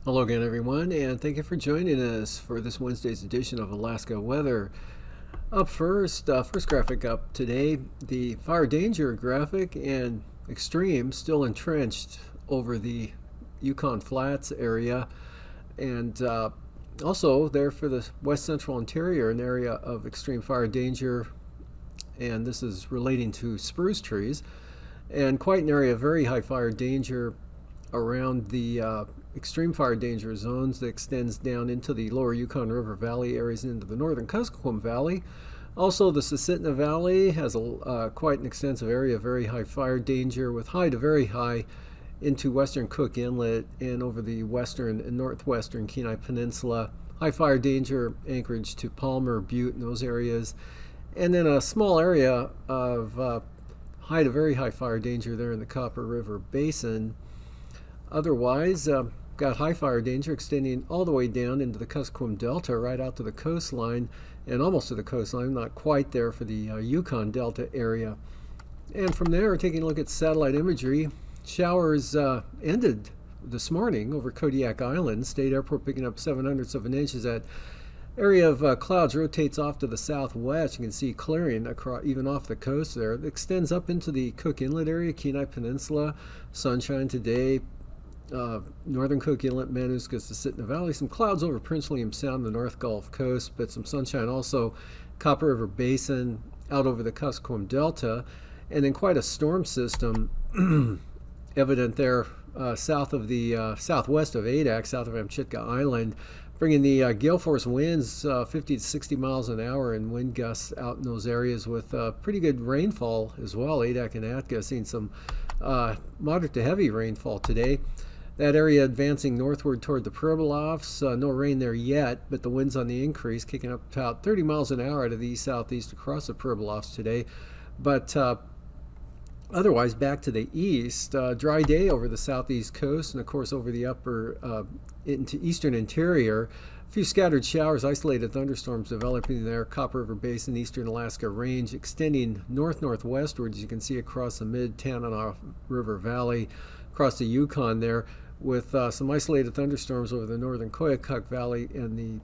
Hello again, everyone, and thank you for joining us for this Wednesday's edition of Alaska Weather. Up first graphic up today, the fire danger graphic and extreme still entrenched over the Yukon Flats area, and also there for the west central interior, an area of extreme fire danger, and this is relating to spruce trees, and quite an area of very high fire danger around the extreme fire danger zones that extends down into the lower Yukon River Valley areas into the northern Kuskokwim Valley. Also, the Susitna Valley has quite an extensive area of very high fire danger with high to very high into western Cook Inlet and over the western and northwestern Kenai Peninsula. High fire danger Anchorage to Palmer, Butte, and those areas. And then a small area of high to very high fire danger there in the Copper River Basin. Otherwise, got high fire danger extending all the way down into the Kuskokwim Delta, right out to the coastline, and almost to the coastline, not quite there for the Yukon Delta area. And from there, taking a look at satellite imagery, showers ended this morning over Kodiak Island. State Airport picking up 0.07 of an inch as that area of clouds rotates off to the southwest. You can see clearing across, even off the coast there. It extends up into the Cook Inlet area, Kenai Peninsula. Sunshine today. Northern Cook Inlet, Manuscus, the Susitna Valley. Some clouds over Prince William Sound, the North Gulf Coast, but some sunshine also Copper River Basin, out over the Kuskokwim Delta, and then quite a storm system evident there south of the southwest of Adak, south of Amchitka Island, bringing the gale force winds 50 to 60 miles an hour and wind gusts out in those areas with pretty good rainfall as well. Adak and Atka seeing some moderate to heavy rainfall today. That area advancing northward toward the Pribilofs. No rain there yet, but the winds on the increase, kicking up about 30 miles an hour out of the east-southeast across the Pribilofs today. But otherwise, back to the east, dry day over the southeast coast, and of course over the upper into eastern interior. A few scattered showers, isolated thunderstorms developing there. Copper River Basin, eastern Alaska Range, extending north-northwestward, as you can see across the mid-Tanana River Valley, across the Yukon there, with some isolated thunderstorms over the northern Koyukuk Valley and the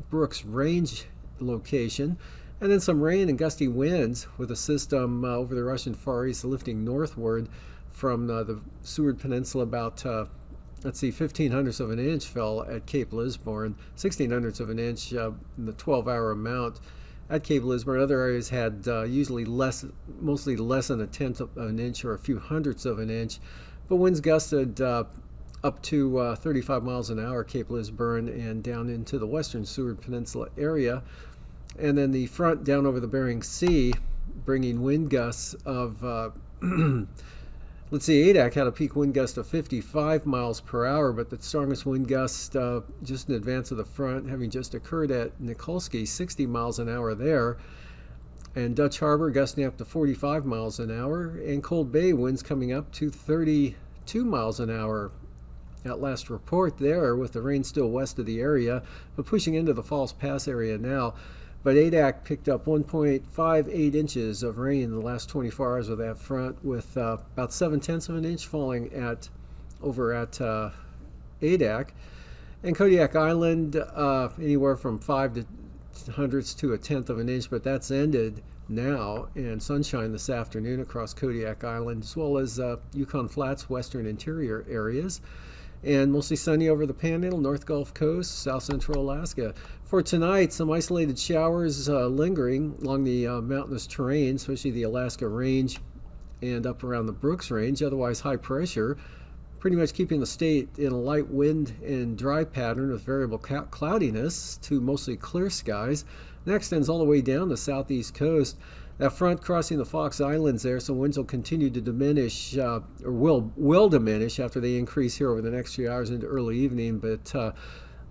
Brooks Range location, and then some rain and gusty winds with a system over the Russian Far East lifting northward from the Seward Peninsula. About 0.15 of an inch fell at Cape Lisburne, 0.16 of an inch in the 12-hour amount at Cape Lisburne. Other areas had mostly less than 1/10 of an inch or a few hundredths of an inch, but winds gusted up to 35 miles an hour, Cape Lisburne, and down into the western Seward Peninsula area. And then the front down over the Bering Sea, bringing wind gusts of, let's see, Adak had a peak wind gust of 55 miles per hour, but the strongest wind gust just in advance of the front, having just occurred at Nikolsky, 60 miles an hour there. And Dutch Harbor gusting up to 45 miles an hour, and Cold Bay winds coming up to 32 miles an hour at last report there, with the rain still west of the area, but pushing into the Falls Pass area now. But Adak picked up 1.58 inches of rain in the last 24 hours of that front, with about 0.7 of an inch falling over at Adak. And Kodiak Island, anywhere from 0.05 to 1/10 of an inch, but that's ended now, and sunshine this afternoon across Kodiak Island, as well as Yukon Flats, western interior areas, and mostly sunny over the Panhandle, North Gulf Coast, south central Alaska. For tonight, some isolated showers lingering along the mountainous terrain, especially the Alaska Range and up around the Brooks Range. Otherwise, high pressure pretty much keeping the state in a light wind and dry pattern with variable cloudiness to mostly clear skies. That extends all the way down the southeast coast. That front crossing the Fox Islands there, so winds will continue to diminish, or will diminish after they increase here over the next few hours into early evening. But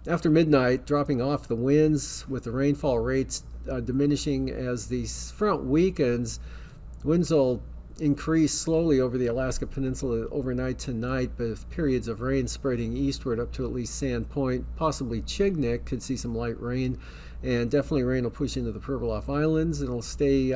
after midnight, dropping off the winds with the rainfall rates diminishing as the front weakens. Winds will increase slowly over the Alaska Peninsula overnight tonight, but with periods of rain spreading eastward up to at least Sand Point, possibly Chignik could see some light rain, and definitely rain will push into the Pribilof Islands. It'll stay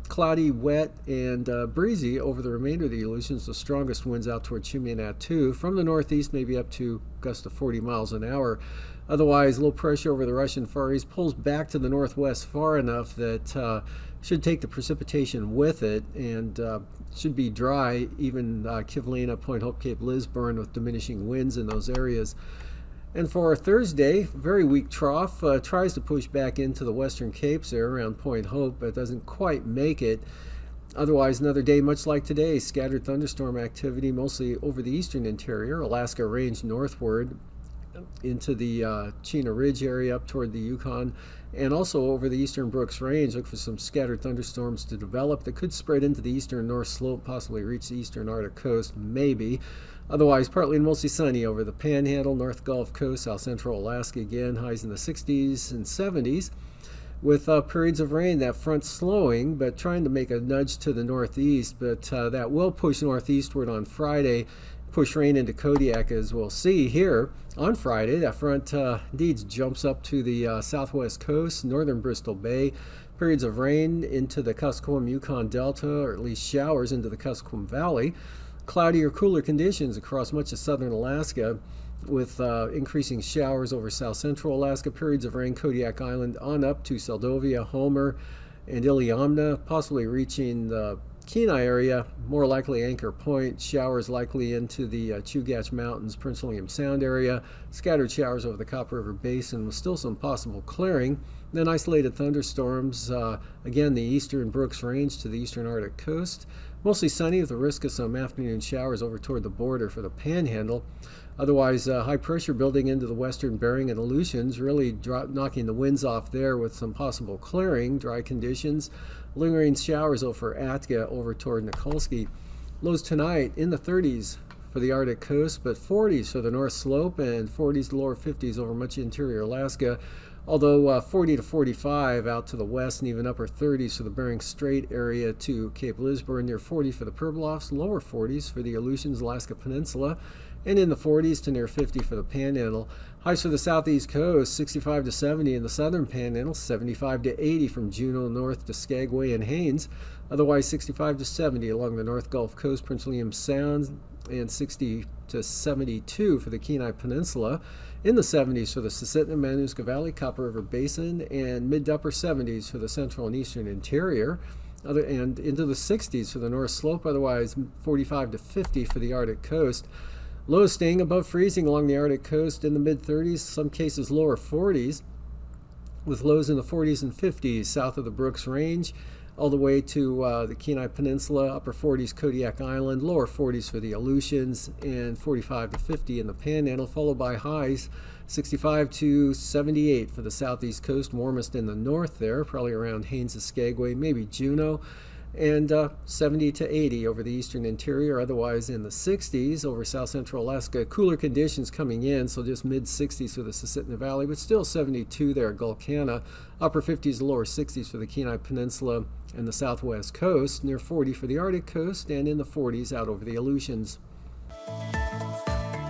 cloudy, wet, and breezy over the remainder of the Aleutians. The strongest winds out toward Chimyanatu from the northeast, maybe up to gusts of 40 miles an hour. Otherwise, low pressure over the Russian Far East pulls back to the northwest far enough that should take the precipitation with it, and should be dry, even Kivlena, Point Hope, Cape Lisburne, with diminishing winds in those areas. And for Thursday, very weak trough tries to push back into the western Capes there around Point Hope, but doesn't quite make it. Otherwise, another day much like today, scattered thunderstorm activity mostly over the eastern interior, Alaska Range northward into the Chena Ridge area up toward the Yukon, and also over the eastern Brooks Range. Look for some scattered thunderstorms to develop that could spread into the eastern North Slope, possibly reach the eastern Arctic coast, maybe. Otherwise, partly and mostly sunny over the Panhandle, North Gulf Coast, South Central Alaska again, highs in the 60s and 70s, with periods of rain, that front slowing, but trying to make a nudge to the northeast, but that will push northeastward on Friday, push rain into Kodiak, as we'll see here on Friday. That front indeed jumps up to the southwest coast, northern Bristol Bay. Periods of rain into the Kuskokwim Yukon Delta, or at least showers into the Kuskokwim Valley. Cloudy or cooler conditions across much of southern Alaska, with increasing showers over south central Alaska. Periods of rain Kodiak Island on up to Seldovia, Homer, and Iliamna, possibly reaching the Kenai area, more likely Anchor Point. Showers likely into the Chugach Mountains, Prince William Sound area. Scattered showers over the Copper River Basin with still some possible clearing. Then isolated thunderstorms, again the eastern Brooks Range to the eastern Arctic coast. Mostly sunny with the risk of some afternoon showers over toward the border for the Panhandle. Otherwise, high pressure building into the western Bering and Aleutians, really knocking the winds off there with some possible clearing, dry conditions. Lingering showers over Atka over toward Nikolsky. Lows tonight in the 30s for the Arctic coast, but 40s for the North Slope and 40s to lower 50s over much interior Alaska. Although 40 to 45 out to the west, and even upper 30s for the Bering Strait area to Cape Lisburne, near 40 for the Pribilofs, lower 40s for the Aleutians, Alaska Peninsula, and in the 40s to near 50 for the Panhandle. Highs for the southeast coast, 65 to 70 in the southern Panhandle, 75 to 80 from Juneau north to Skagway and Haines. Otherwise 65 to 70 along the North Gulf Coast, Prince William Sound, and 60 to 72 for the Kenai Peninsula. In the 70s for the Susitna, Manuska Valley, Copper River Basin, and mid to upper 70s for the central and eastern interior, and into the 60s for the North Slope. Otherwise 45 to 50 for the Arctic coast. Lows staying above freezing along the Arctic coast in the mid-30s, some cases lower 40s, with lows in the 40s and 50s south of the Brooks Range, all the way to the Kenai Peninsula, upper 40s Kodiak Island, lower 40s for the Aleutians, and 45 to 50 in the Panhandle, followed by highs 65 to 78 for the southeast coast, warmest in the north there, probably around Haines to Skagway, maybe Juneau, and 70 to 80 over the eastern interior. Otherwise in the 60s over south central Alaska. Cooler conditions coming in, so just mid 60s for the Susitna Valley, but still 72 there at Gulkana. Upper 50s to lower 60s for the Kenai Peninsula and the southwest coast, near 40 for the Arctic coast, and in the 40s out over the Aleutians.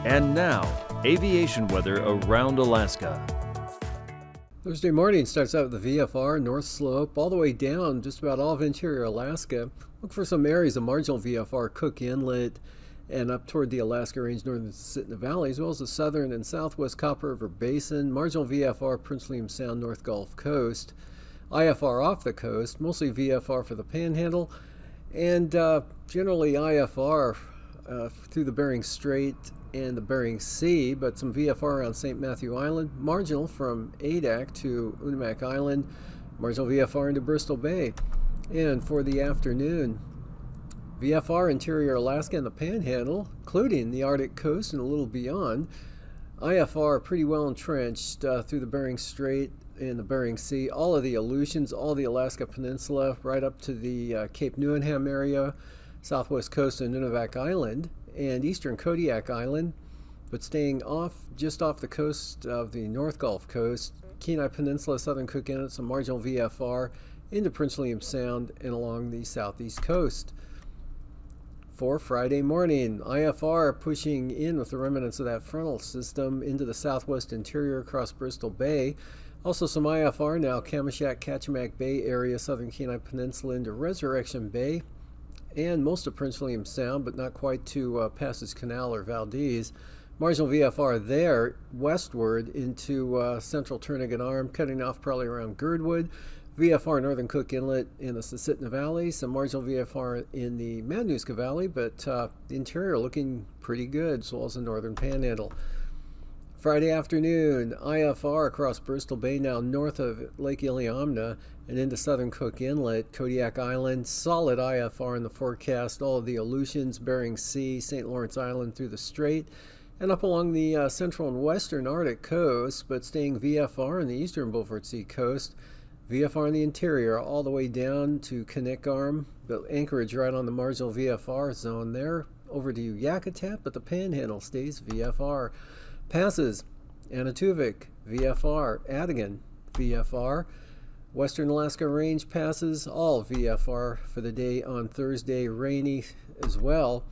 And now, aviation weather around Alaska. Thursday morning starts out with the VFR, North Slope, all the way down just about all of interior Alaska. Look for some areas of marginal VFR, Cook Inlet, and up toward the Alaska Range, northern Susitna Valley, as well as the southern and southwest Copper River Basin. Marginal VFR, Prince William Sound, North Gulf Coast. IFR off the coast, mostly VFR for the Panhandle, and generally IFR through the Bering Strait and the Bering Sea, but some VFR around St. Matthew Island, marginal from Adak to Unimak Island, marginal VFR into Bristol Bay. And for the afternoon, VFR interior Alaska and the Panhandle, including the Arctic coast and a little beyond. IFR pretty well entrenched through the Bering Strait and the Bering Sea, all of the Aleutians, all the Alaska Peninsula, right up to the Cape Neuenham area, southwest coast of Nunivak Island, and eastern Kodiak Island, but staying just off the coast of the North Gulf Coast, Kenai Peninsula, southern Cook Inlet, some marginal VFR into Prince William Sound and along the southeast coast. For Friday morning, IFR pushing in with the remnants of that frontal system into the southwest interior across Bristol Bay. Also some IFR now, Kamishak, Kachemak Bay area, southern Kenai Peninsula into Resurrection Bay, and most of Prince William Sound, but not quite to Passage Canal or Valdez. Marginal VFR there, westward into central Turnagain Arm, cutting off probably around Girdwood. VFR northern Cook Inlet in the Susitna Valley, some marginal VFR in the Matanuska Valley, but the interior looking pretty good, as well as the northern Panhandle. Friday afternoon, IFR across Bristol Bay, now north of Lake Iliamna and into southern Cook Inlet, Kodiak Island, solid IFR in the forecast, all of the Aleutians, Bering Sea, St. Lawrence Island through the Strait, and up along the central and western Arctic coast, but staying VFR in the eastern Beaufort Sea coast. VFR in the interior all the way down to Knik Arm, the anchorage right on the marginal VFR zone there, over to Yakutat, but the Panhandle stays VFR. Passes, Anatuvik, VFR, Adigan, VFR. Western Alaska Range passes, all VFR for the day on Thursday, rainy as well.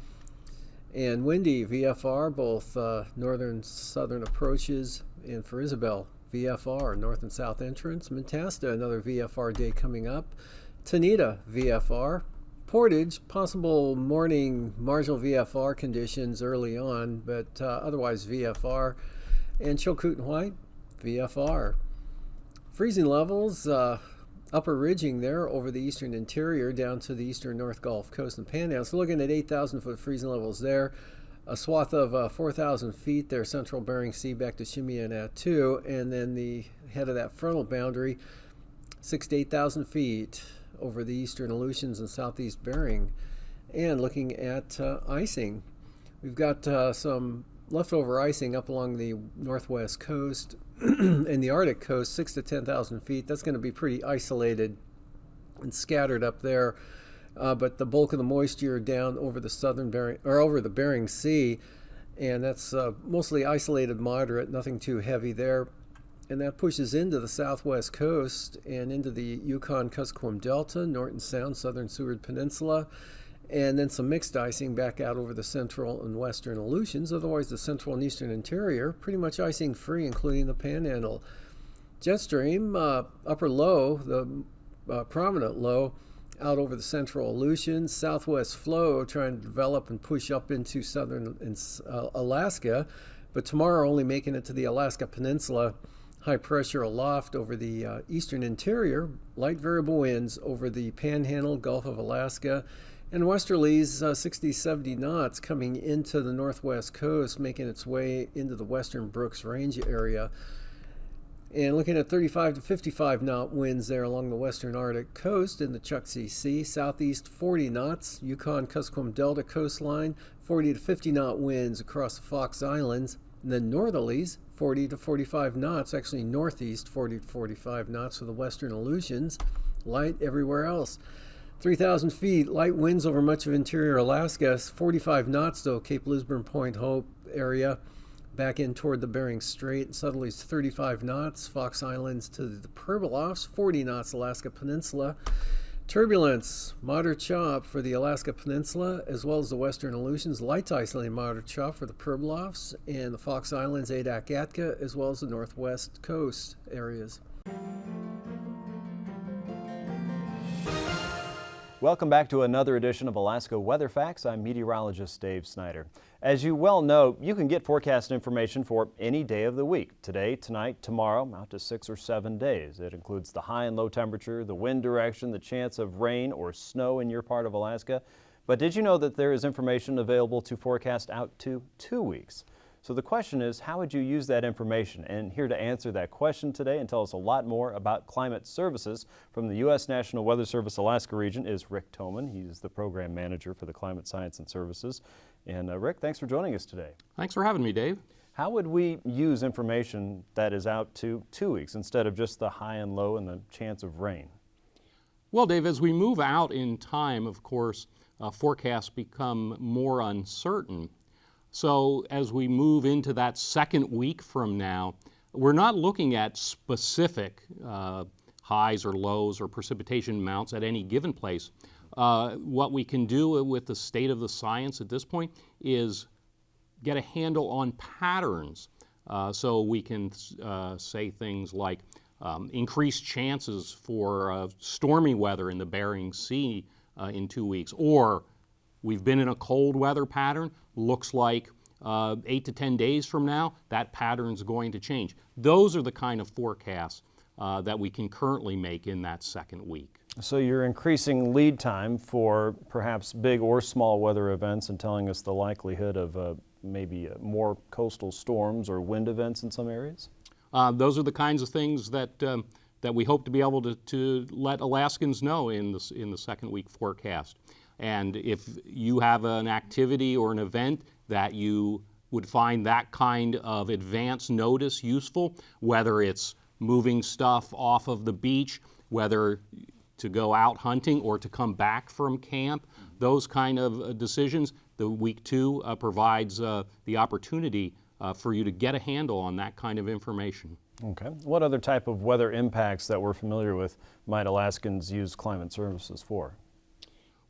And windy VFR, both northern southern approaches, and for Isabel, VFR, north and south entrance. Mentasta, another VFR day coming up. Tanita, VFR. Portage, possible morning marginal VFR conditions early on, but otherwise VFR. And Chilcoot and White, VFR. Freezing levels, upper ridging there over the eastern interior down to the eastern North Gulf Coast and Panhandle. So looking at 8,000 foot freezing levels there. A swath of 4,000 feet there, central Bering Sea back to Shimei and Attu, and then the head of that frontal boundary, 6,000 to 8,000 feet over the eastern Aleutians and southeast Bering. And looking at icing, we've got some leftover icing up along the northwest coast and the Arctic coast, 6,000 to 10,000 feet. That's going to be pretty isolated and scattered up there. But the bulk of the moisture down over the southern Bering, or over the Bering Sea, and that's mostly isolated moderate, nothing too heavy there. And that pushes into the southwest coast and into the Yukon-Kuskokwim Delta, Norton Sound, southern Seward Peninsula, and then some mixed icing back out over the central and western Aleutians. Otherwise, the central and eastern interior, pretty much icing free, including the Panhandle. Jet stream, upper low, the prominent low, out over the central Aleutians, southwest flow trying to develop and push up into southern Alaska, but tomorrow only making it to the Alaska Peninsula. High pressure aloft over the eastern interior, light variable winds over the Panhandle, Gulf of Alaska, and westerlies 60, 70 knots coming into the northwest coast, making its way into the western Brooks Range area. And looking at 35 to 55 knot winds there along the western Arctic coast in the Chukchi Sea, southeast 40 knots, Yukon-Kuskokwim Delta coastline, 40 to 50 knot winds across the Fox Islands, and then northerlies 40 to 45 knots, actually northeast 40 to 45 knots for the western Aleutians, light everywhere else. 3,000 feet, light winds over much of interior Alaska, 45 knots though, Cape Lisburne, Point Hope area. Back in toward the Bering Strait, southerlies 35 knots, Fox Islands to the Pribilofs, 40 knots, Alaska Peninsula. Turbulence, moderate chop for the Alaska Peninsula, as well as the western Aleutians, light to isolated moderate chop for the Pribilofs and the Fox Islands, Adak, Atka, as well as the northwest coast areas. Welcome back to another edition of Alaska Weather Facts. I'm meteorologist Dave Snyder. As you well know, you can get forecast information for any day of the week. Today, tonight, tomorrow, out to 6 or 7 days. It includes the high and low temperature, the wind direction, the chance of rain or snow in your part of Alaska. But did you know that there is information available to forecast out to 2 weeks? So the question is, how would you use that information? And here to answer that question today and tell us a lot more about climate services from the U.S. National Weather Service Alaska region is Rick Toman. He's the program manager for the Climate Science and Services. And Rick, thanks for joining us today. Thanks for having me, Dave. How would we use information that is out to 2 weeks instead of just the high and low and the chance of rain? Well, Dave, as we move out in time, of course, forecasts become more uncertain. So as we move into that second week from now, we're not looking at specific highs or lows or precipitation amounts at any given place. What we can do with the state of the science at this point is get a handle on patterns. So we can say things like increased chances for stormy weather in the Bering Sea in 2 weeks, or we've been in a cold weather pattern, looks like 8 to 10 days from now, that pattern's going to change. Those are the kind of forecasts that we can currently make in that second week. So you're increasing lead time for perhaps big or small weather events and telling us the likelihood of maybe more coastal storms or wind events in some areas? Those are the kinds of things that that we hope to be able to let Alaskans know in the second week forecast. And if you have an activity or an event that you would find that kind of advance notice useful, whether it's moving stuff off of the beach, whether to go out hunting or to come back from camp, those kind of decisions, the week 2 provides the opportunity for you to get a handle on that kind of information. Okay. What other type of weather impacts that we're familiar with might Alaskans use climate services for?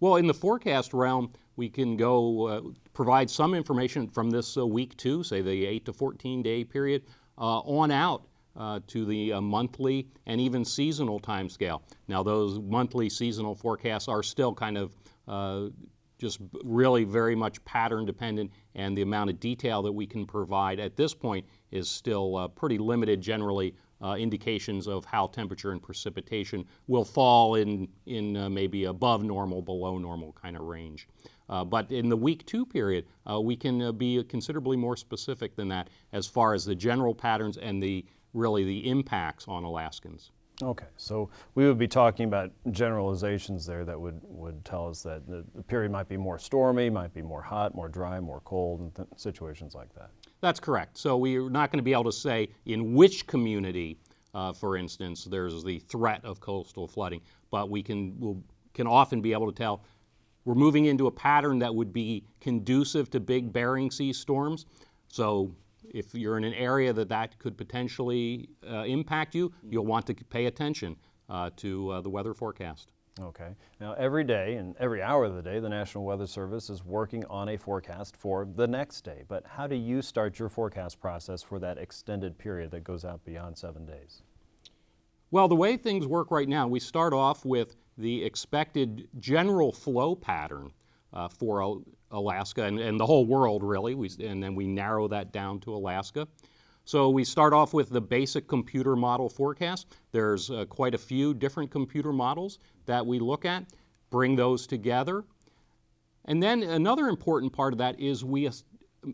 Well, in the forecast realm, we can go provide some information from this week 2, say the 8 to 14 day period, on out to the monthly and even seasonal time scale. Now, those monthly seasonal forecasts are still kind of just really very much pattern dependent, and the amount of detail that we can provide at this point is still pretty limited. Generally, indications of how temperature and precipitation will fall in maybe above normal, below normal kind of range. But in the week 2 period, we can be considerably more specific than that as far as the general patterns and really the impacts on Alaskans. Okay, so we would be talking about generalizations there that would tell us that the period might be more stormy, might be more hot, more dry, more cold, and situations like that. That's correct. So we're not going to be able to say in which community, for instance, there's the threat of coastal flooding, but we can often be able to tell we're moving into a pattern that would be conducive to big Bering Sea storms. So if you're in an area that could potentially impact you, you'll want to pay attention to the weather forecast. Okay. Now, every day and every hour of the day, the National Weather Service is working on a forecast for the next day. But how do you start your forecast process for that extended period that goes out beyond 7 days? Well, the way things work right now, we start off with the expected general flow pattern for Alaska and the whole world, really, and then we narrow that down to Alaska. So we start off with the basic computer model forecast. There's quite a few different computer models that we look at, bring those together. And then another important part of that is we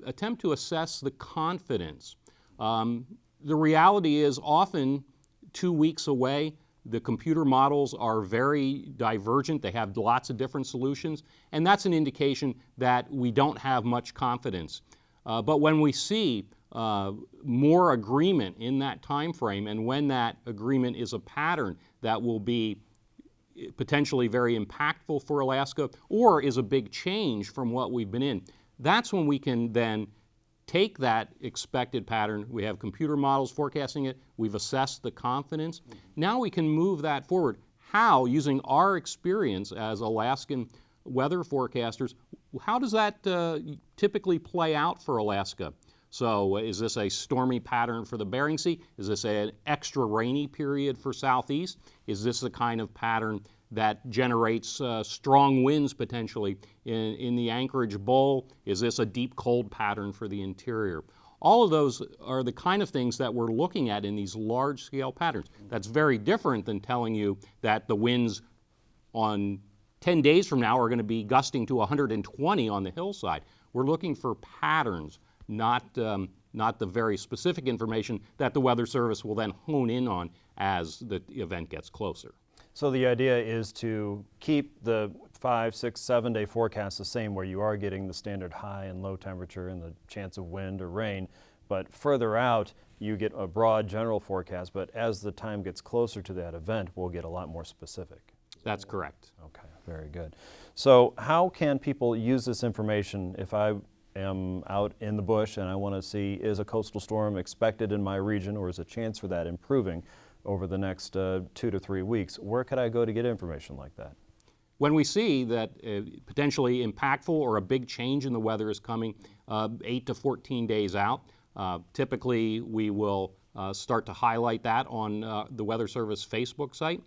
attempt to assess the confidence. The reality is often 2 weeks away, the computer models are very divergent. They have lots of different solutions, and that's an indication that we don't have much confidence. But when we see more agreement in that time frame, and when that agreement is a pattern that will be potentially very impactful for Alaska or is a big change from what we've been in, that's when we can then take that expected pattern. We have computer models forecasting it. We've assessed the confidence. Now we can move that forward. How, using our experience as Alaskan weather forecasters, how does that typically play out for Alaska? So is this a stormy pattern for the Bering Sea? Is this an extra rainy period for Southeast? Is this the kind of pattern that generates strong winds potentially in the Anchorage Bowl? Is this a deep cold pattern for the interior? All of those are the kind of things that we're looking at in these large-scale patterns. That's very different than telling you that the winds on 10 days from now are going to be gusting to 120 on the hillside. We're looking for patterns, not the very specific information that the Weather Service will then hone in on as the event gets closer. So the idea is to keep the 5, 6, 7 day forecast the same, where you are getting the standard high and low temperature and the chance of wind or rain, but further out you get a broad general forecast, but as the time gets closer to that event, we'll get a lot more specific. That's correct. Okay, very good. So how can people use this information if I am out in the bush and I want to see, is a coastal storm expected in my region, or is a chance for that improving over the next 2 to 3 weeks? Where could I go to get information like that? When we see that potentially impactful or a big change in the weather is coming 8 to 14 days out, typically we will start to highlight that on the Weather Service Facebook site.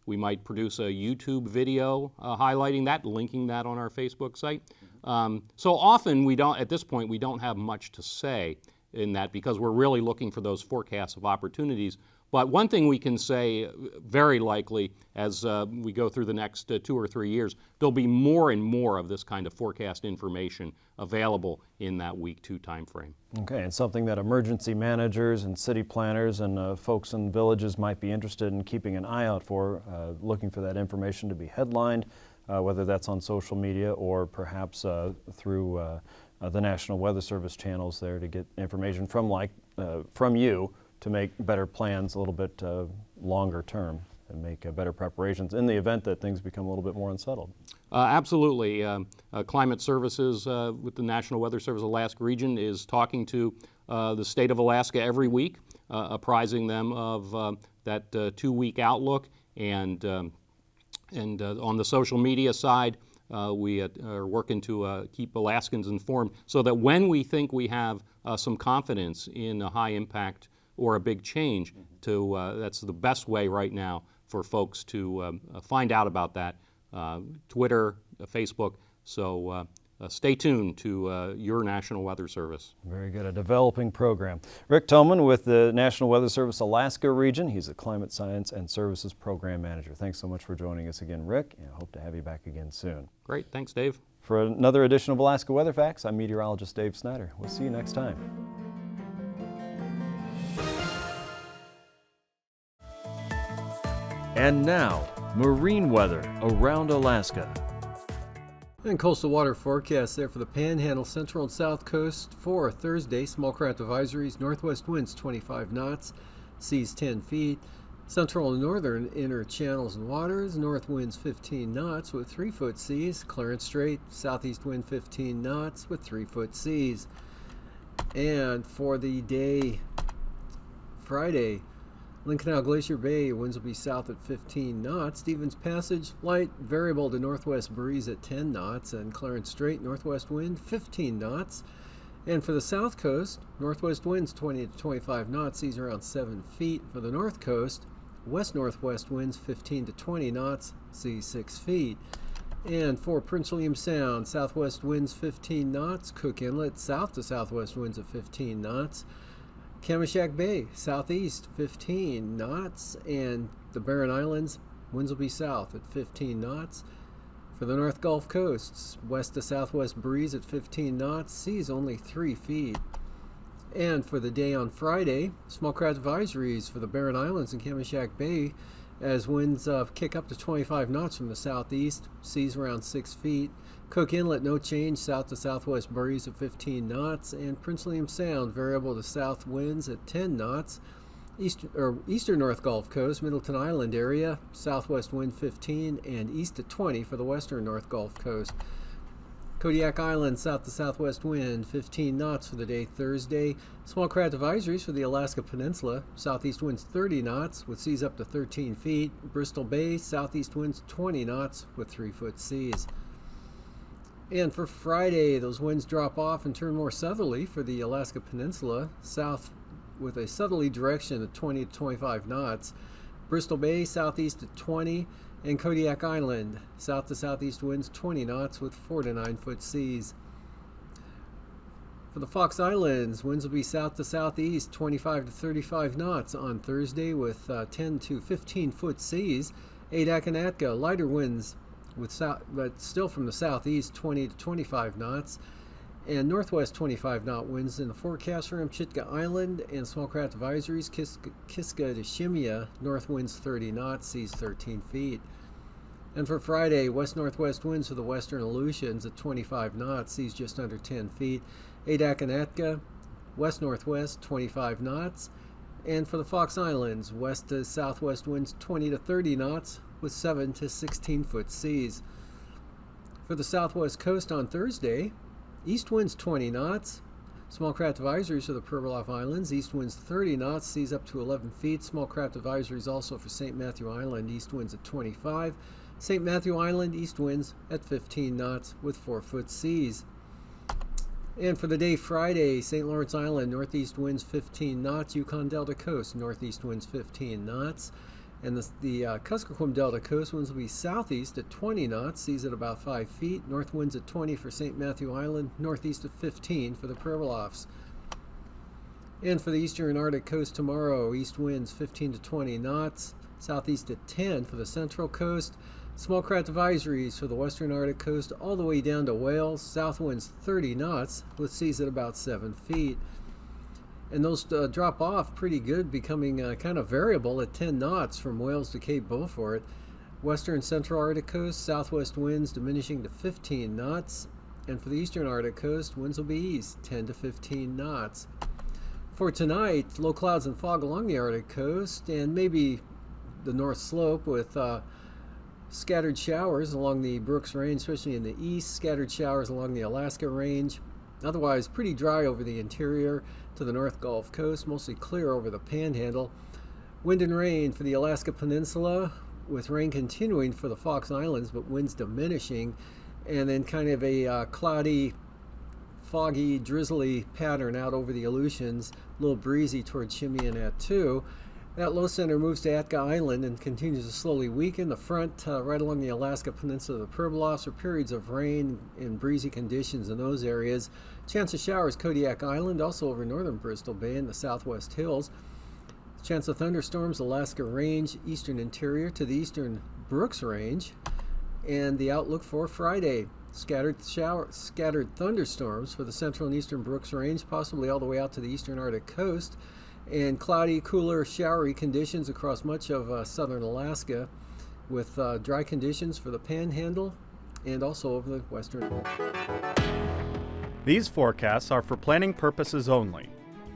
We might produce a YouTube video highlighting that, linking that on our Facebook site. So often we don't, at this point, we don't have much to say in that because we're really looking for those forecasts of opportunities. But one thing we can say very likely as we go through the next 2 or 3 years, there'll be more and more of this kind of forecast information available in that week 2 time frame. Okay, and something that emergency managers and city planners and folks in villages might be interested in keeping an eye out for, looking for that information to be headlined, whether that's on social media or perhaps through the National Weather Service channels there to get information from you to make better plans a little bit longer term and make better preparations in the event that things become a little bit more unsettled. Absolutely. Climate Services with the National Weather Service Alaska region is talking to the state of Alaska every week, apprising them of that 2-week outlook. And on the social media side, we are working to keep Alaskans informed so that when we think we have some confidence in a high impact or a big change, that's the best way right now for folks to find out about that. Twitter, Facebook, so stay tuned to your National Weather Service. Very good, a developing program. Rick Toman with the National Weather Service Alaska region. He's a Climate Science and Services Program Manager. Thanks so much for joining us again, Rick, and I hope to have you back again soon. Great, thanks Dave. For another edition of Alaska Weather Facts, I'm meteorologist Dave Snyder. We'll see you next time. And now, marine weather around Alaska. And coastal water forecast there for the Panhandle, Central and South Coast for Thursday. Small craft advisories, northwest winds 25 knots, seas 10 feet. Central and northern inner channels and waters, north winds 15 knots with 3-foot seas. Clarence Strait, southeast wind 15 knots with 3-foot seas. And for the day, Friday, Lincoln Canal Glacier Bay, winds will be south at 15 knots. Stevens Passage, light variable to northwest breeze at 10 knots. And Clarence Strait, northwest wind 15 knots. And for the south coast, northwest winds 20 to 25 knots, seas around 7 feet. For the north coast, west-northwest winds 15 to 20 knots, seas 6 feet. And for Prince William Sound, southwest winds 15 knots. Cook Inlet, south to southwest winds of 15 knots. Kamishak Bay, southeast 15 knots, and the Barren Islands, winds will be south at 15 knots. For the North Gulf Coasts, west to southwest breeze at 15 knots, seas only 3 feet. And for the day on Friday, small craft advisories for the Barren Islands and Kamishak Bay as winds kick up to 25 knots from the southeast, seas around 6 feet. Cook Inlet, no change, south to southwest breeze at 15 knots, and Prince William Sound, variable to south winds at 10 knots. Eastern North Gulf Coast, Middleton Island area, southwest wind 15 and east at 20 for the western North Gulf Coast. Kodiak Island, south to southwest wind 15 knots for the day Thursday. Small craft advisories for the Alaska Peninsula, southeast winds 30 knots with seas up to 13 feet. Bristol Bay, southeast winds 20 knots with 3-foot seas. And for Friday, those winds drop off and turn more southerly for the Alaska Peninsula, south with a southerly direction at 20 to 25 knots. Bristol Bay, southeast at 20, and Kodiak Island, south to southeast winds 20 knots with 4 to 9-foot seas. For the Fox Islands, winds will be south to southeast 25 to 35 knots on Thursday with 10 to 15-foot seas. Adak and Atka, lighter winds but still from the southeast 20 to 25 knots, and northwest 25 knot winds in the forecast for Amchitka Island, and small craft advisories Kiska to Shimia, north winds 30 knots, seas 13 feet. And for Friday, west-northwest winds for the western Aleutians at 25 knots, seas just under 10 feet. Adak and Atka, west-northwest 25 knots. And for the Fox Islands, west to southwest winds 20 to 30 knots with 7 to 16 foot seas. For the southwest coast on Thursday, east winds 20 knots. Small craft advisories for the Pribilof Islands, east winds 30 knots, seas up to 11 feet. Small craft advisories also for St. Matthew Island, east winds at 25. St. Matthew Island, east winds at 15 knots with 4 foot seas. And for the day Friday, St. Lawrence Island, northeast winds 15 knots. Yukon Delta Coast, northeast winds 15 knots. And the Kuskokwim Delta Coast winds will be southeast at 20 knots, seas at about 5 feet. North winds at 20 for St. Matthew Island, northeast at 15 for the Pribilofs. And for the eastern Arctic coast tomorrow, east winds 15 to 20 knots, southeast at 10 for the central coast. Small craft advisories for the western Arctic coast all the way down to Wales, south winds 30 knots with seas at about 7 feet. And those drop off pretty good, becoming kind of variable at 10 knots from Wales to Cape Beaufort. Western central Arctic coast, southwest winds diminishing to 15 knots. And for the eastern Arctic coast, winds will be east, 10 to 15 knots. For tonight, low clouds and fog along the Arctic coast and maybe the North Slope with scattered showers along the Brooks Range, especially in the east, scattered showers along the Alaska Range. Otherwise, pretty dry over the interior to the North Gulf Coast, mostly clear over the Panhandle. Wind and rain for the Alaska Peninsula, with rain continuing for the Fox Islands, but winds diminishing. And then kind of a cloudy, foggy, drizzly pattern out over the Aleutians, a little breezy towards Chimney-Attu. That low center moves to Atka Island and continues to slowly weaken. The front right along the Alaska Peninsula of the Pribilofs are periods of rain and breezy conditions in those areas. Chance of showers Kodiak Island, also over northern Bristol Bay and the southwest hills. Chance of thunderstorms Alaska Range, eastern interior to the eastern Brooks Range. And the outlook for Friday, scattered thunderstorms for the central and eastern Brooks Range, possibly all the way out to the eastern Arctic coast. And cloudy, cooler, showery conditions across much of southern Alaska, with dry conditions for the Panhandle and also over the western. These forecasts are for planning purposes only.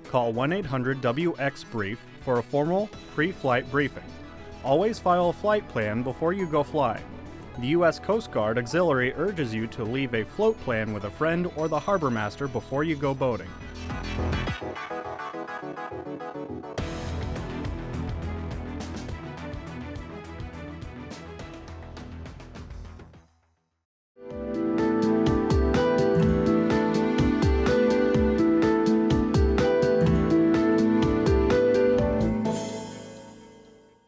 Call 1-800-WX-BRIEF for a formal pre-flight briefing. Always file a flight plan before you go flying. The U.S. Coast Guard Auxiliary urges you to leave a float plan with a friend or the harbor master before you go boating.